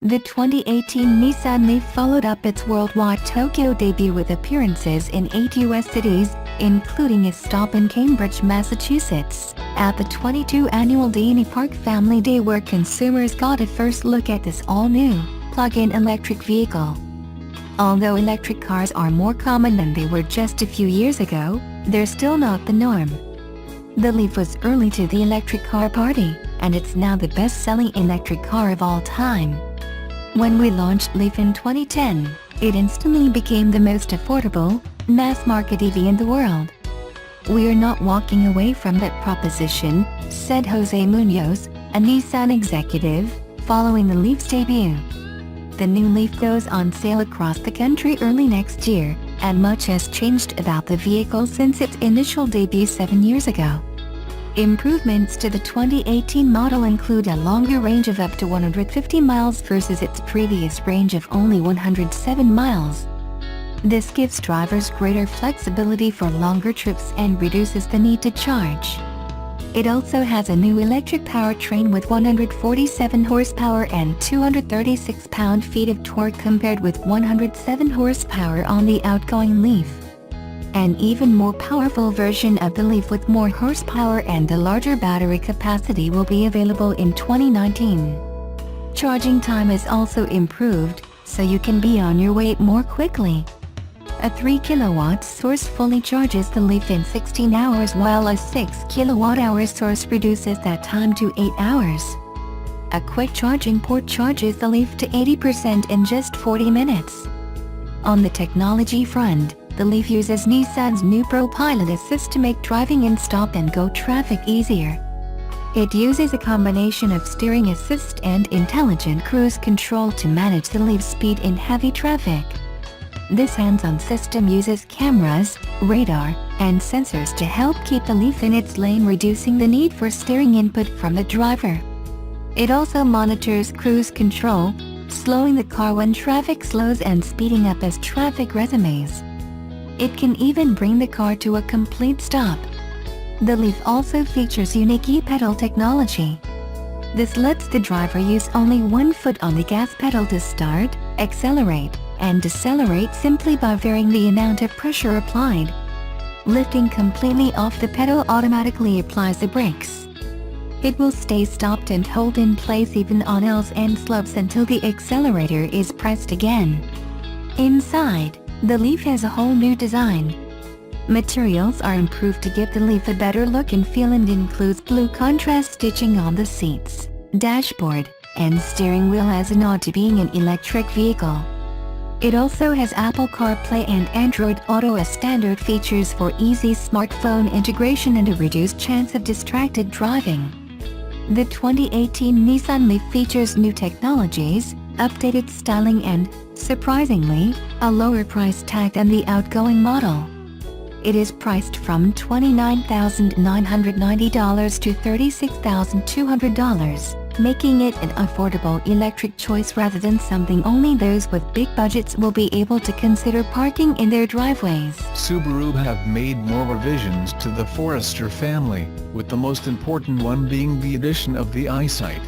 The 2018 Nissan Leaf followed up its worldwide Tokyo debut with appearances in 8 U.S. cities, including a stop in Cambridge, Massachusetts, at the 22 Annual Danehy Park Family Day, where consumers got a first look at this all-new, plug-in electric vehicle. Although electric cars are more common than they were just a few years ago, they're still not the norm. The Leaf was early to the electric car party, and it's now the best-selling electric car of all time. When we launched Leaf in 2010, it instantly became the most affordable, mass-market EV in the world. "We're not walking away from that proposition," said Jose Munoz, a Nissan executive, following the Leaf's debut. The new Leaf goes on sale across the country early next year, and much has changed about the vehicle since its initial debut 7 years ago. Improvements to the 2018 model include a longer range of up to 150 miles versus its previous range of only 107 miles. This gives drivers greater flexibility for longer trips and reduces the need to charge. It also has a new electric powertrain with 147 horsepower and 236 pound-feet of torque, compared with 107 horsepower on the outgoing Leaf. An even more powerful version of the Leaf with more horsepower and a larger battery capacity will be available in 2019. Charging time is also improved, so you can be on your way more quickly. A 3 kW source fully charges the Leaf in 16 hours, while a 6 kWh source reduces that time to 8 hours. A quick charging port charges the Leaf to 80% in just 40 minutes. On the technology front, the Leaf uses Nissan's new Pro Pilot Assist to make driving in stop-and-go traffic easier. It uses a combination of steering assist and intelligent cruise control to manage the Leaf's speed in heavy traffic. This hands-on system uses cameras, radar, and sensors to help keep the Leaf in its lane, reducing the need for steering input from the driver. It also monitors cruise control, slowing the car when traffic slows and speeding up as traffic resumes. It can even bring the car to a complete stop. The Leaf also features unique e-pedal technology. This lets the driver use only one foot on the gas pedal to start, accelerate, and decelerate simply by varying the amount of pressure applied. Lifting completely off the pedal automatically applies the brakes. It will stay stopped and hold in place even on hills and slopes until the accelerator is pressed again. Inside, the Leaf has a whole new design. Materials are improved to give the Leaf a better look and feel, and includes blue contrast stitching on the seats, dashboard, and steering wheel as a nod to being an electric vehicle. It also has Apple CarPlay and Android Auto as standard features for easy smartphone integration and a reduced chance of distracted driving. The 2018 Nissan Leaf features new technologies, updated styling and, surprisingly, a lower price tag than the outgoing model. It is priced from $29,990 to $36,200, making it an affordable electric choice rather than something only those with big budgets will be able to consider parking in their driveways. Subaru have made more revisions to the Forester family, with the most important one being the addition of the EyeSight.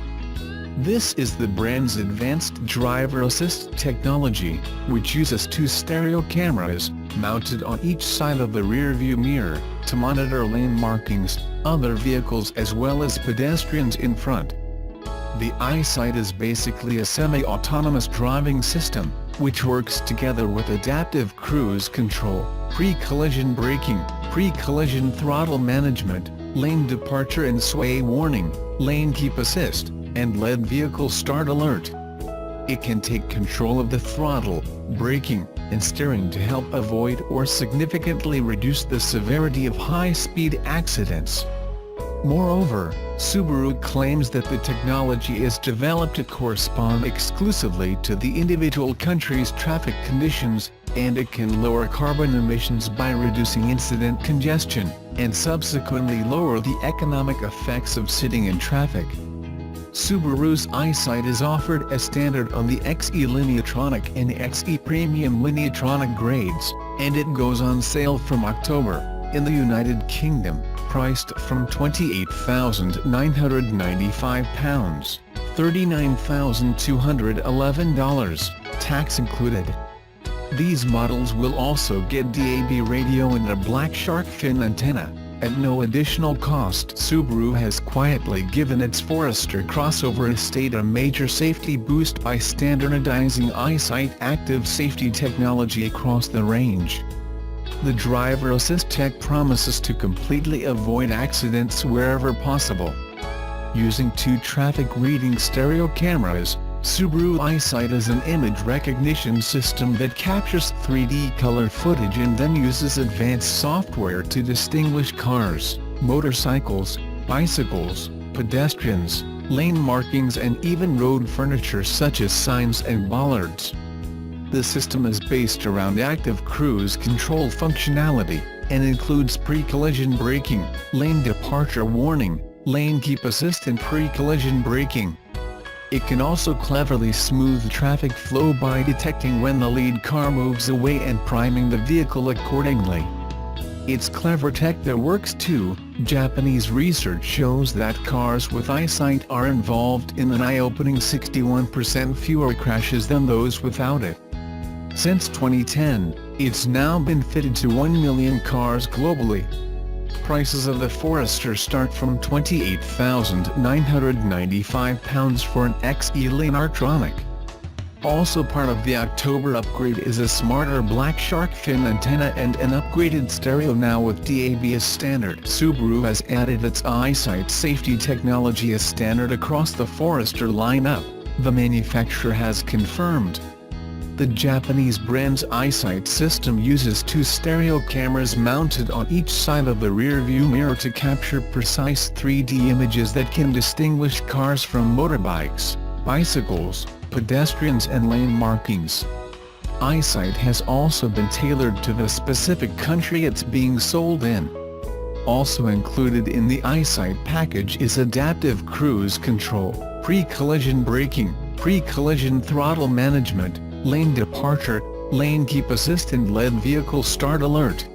This is the brand's advanced driver assist technology, which uses 2 stereo cameras, mounted on each side of the rear-view mirror, to monitor lane markings, other vehicles as well as pedestrians in front. The EyeSight is basically a semi-autonomous driving system, which works together with adaptive cruise control, pre-collision braking, pre-collision throttle management, lane departure and sway warning, lane keep assist, and LED vehicle start alert. It can take control of the throttle, braking, and steering to help avoid or significantly reduce the severity of high-speed accidents. Moreover, Subaru claims that the technology is developed to correspond exclusively to the individual country's traffic conditions, and it can lower carbon emissions by reducing incident congestion, and subsequently lower the economic effects of sitting in traffic. Subaru's EyeSight is offered as standard on the XE Lineatronic and XE Premium Lineatronic grades, and it goes on sale from October, in the United Kingdom, priced from £28,995. $39,211, tax included. These models will also get DAB radio and a black shark fin antenna. At no additional cost. Subaru has quietly given its Forester crossover estate a major safety boost by standardizing EyeSight active safety technology across the range. The driver assist tech promises to completely avoid accidents wherever possible. Using 2 traffic reading stereo cameras, Subaru EyeSight is an image recognition system that captures 3D color footage and then uses advanced software to distinguish cars, motorcycles, bicycles, pedestrians, lane markings and even road furniture such as signs and bollards. The system is based around active cruise control functionality, and includes pre-collision braking, lane departure warning, lane keep assist and pre-collision braking. It can also cleverly smooth traffic flow by detecting when the lead car moves away and priming the vehicle accordingly. It's clever tech that works too. Japanese research shows that cars with EyeSight are involved in an eye-opening 61% fewer crashes than those without it. Since 2010, it's now been fitted to 1 million cars globally. Prices of the Forester start from £28,995 for an XE Lineartronic. Also part of the October upgrade is a smarter black shark fin antenna and an upgraded stereo now with DAB as standard. Subaru has added its EyeSight safety technology as standard across the Forester lineup, the manufacturer has confirmed. The Japanese brand's EyeSight system uses 2 stereo cameras mounted on each side of the rear-view mirror to capture precise 3D images that can distinguish cars from motorbikes, bicycles, pedestrians and lane markings. EyeSight has also been tailored to the specific country it's being sold in. Also included in the EyeSight package is adaptive cruise control, pre-collision braking, pre-collision throttle management, lane departure, lane keep assist and LED vehicle start alert.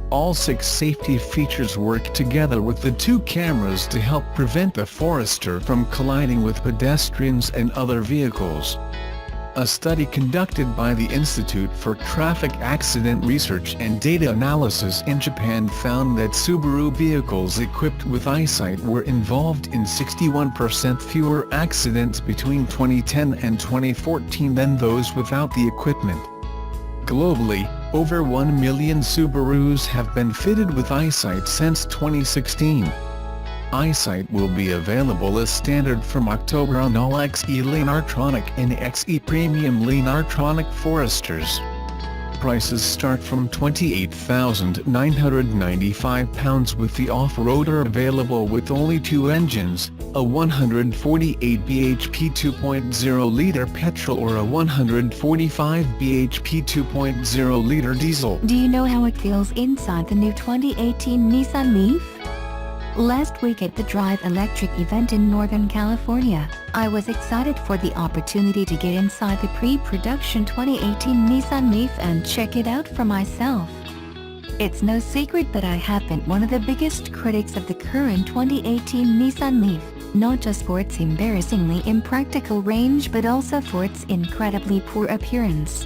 All 6 safety features work together with the 2 cameras to help prevent the Forester from colliding with pedestrians and other vehicles. A study conducted by the Institute for Traffic Accident Research and Data Analysis in Japan found that Subaru vehicles equipped with EyeSight were involved in 61% fewer accidents between 2010 and 2014 than those without the equipment. Globally, over 1 million Subarus have been fitted with EyeSight since 2016. EyeSight will be available as standard from October on all XE Lineartronic and XE Premium Lineartronic Foresters. Prices start from £28,995 with the off-roader available with only 2 engines, a 148 bhp 2.0-litre petrol or a 145 bhp 2.0-litre diesel. Do you know how it feels inside the new 2018 Nissan Leaf? Last week at the Drive Electric event in Northern California, I was excited for the opportunity to get inside the pre-production 2018 Nissan Leaf and check it out for myself. It's no secret that I have been one of the biggest critics of the current 2018 Nissan Leaf, not just for its embarrassingly impractical range but also for its incredibly poor appearance.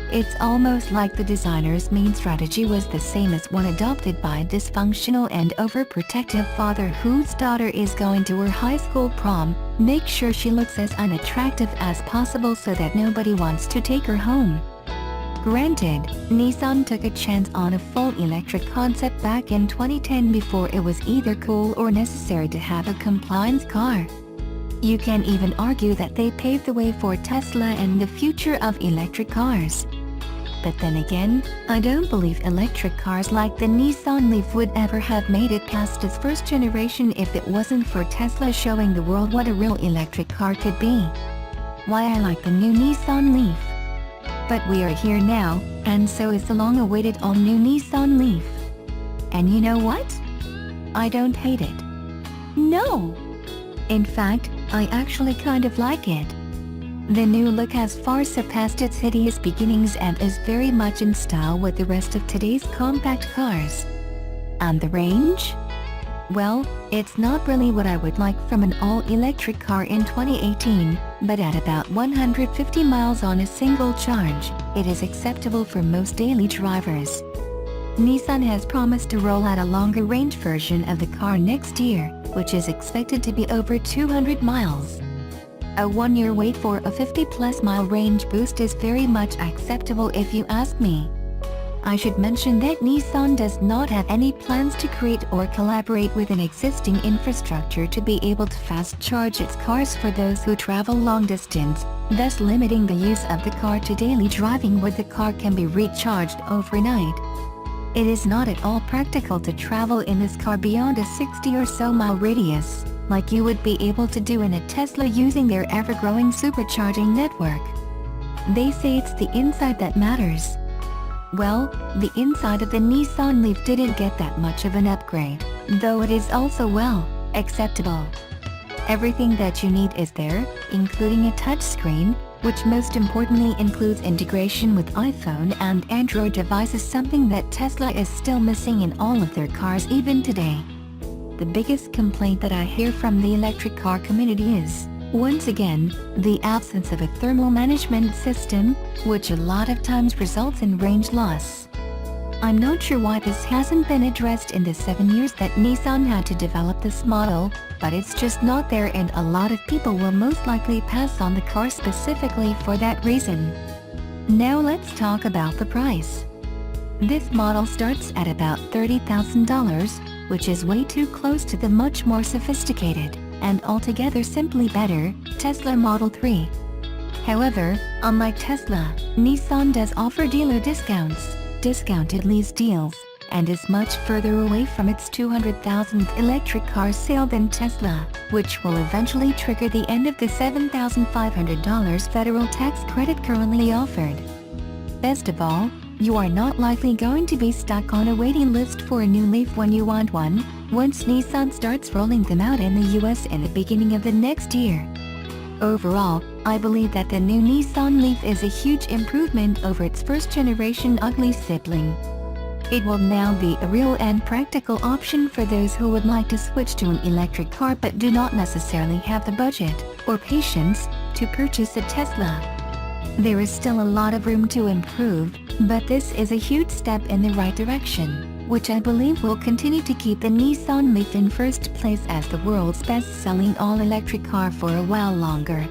It's almost like the designer's main strategy was the same as one adopted by a dysfunctional and overprotective father whose daughter is going to her high school prom: make sure she looks as unattractive as possible so that nobody wants to take her home. Granted, Nissan took a chance on a full electric concept back in 2010 before it was either cool or necessary to have a compliance car. You can even argue that they paved the way for Tesla and the future of electric cars. But then again, I don't believe electric cars like the Nissan Leaf would ever have made it past its first generation if it wasn't for Tesla showing the world what a real electric car could be. Why I like the new Nissan Leaf. But we are here now, and so is the long-awaited all-new Nissan Leaf. And you know what? I don't hate it. No! In fact, I actually kind of like it. The new look has far surpassed its hideous beginnings and is very much in style with the rest of today's compact cars. And the range? Well, it's not really what I would like from an all-electric car in 2018, but at about 150 miles on a single charge, it is acceptable for most daily drivers. Nissan has promised to roll out a longer-range version of the car next year, which is expected to be over 200 miles. A one-year wait for a 50-plus mile range boost is very much acceptable if you ask me. I should mention that Nissan does not have any plans to create or collaborate with an existing infrastructure to be able to fast charge its cars for those who travel long distance, thus limiting the use of the car to daily driving where the car can be recharged overnight. It is not at all practical to travel in this car beyond a 60 or so mile radius, like you would be able to do in a Tesla using their ever-growing supercharging network. They say it's the inside that matters. Well, the inside of the Nissan Leaf didn't get that much of an upgrade, though it is also well, acceptable. Everything that you need is there, including a touchscreen, which most importantly includes integration with iPhone and Android devices, something that Tesla is still missing in all of their cars even today. The biggest complaint that I hear from the electric car community is, once again, the absence of a thermal management system, which a lot of times results in range loss. I'm not sure why this hasn't been addressed in the 7 years that Nissan had to develop this model, but it's just not there, and a lot of people will most likely pass on the car specifically for that reason. Now let's talk about the price. This model starts at about $30,000, which is way too close to the much more sophisticated, and altogether simply better, Tesla Model 3. However, unlike Tesla, Nissan does offer dealer discounts, discounted lease deals, and is much further away from its 200,000th electric car sale than Tesla, which will eventually trigger the end of the $7,500 federal tax credit currently offered. Best of all, you are not likely going to be stuck on a waiting list for a new Leaf when you want one, once Nissan starts rolling them out in the US in the beginning of the next year. Overall, I believe that the new Nissan Leaf is a huge improvement over its first-generation ugly sibling. It will now be a real and practical option for those who would like to switch to an electric car but do not necessarily have the budget or patience to purchase a Tesla. There is still a lot of room to improve, but this is a huge step in the right direction, which I believe will continue to keep the Nissan Leaf in first place as the world's best-selling all-electric car for a while longer.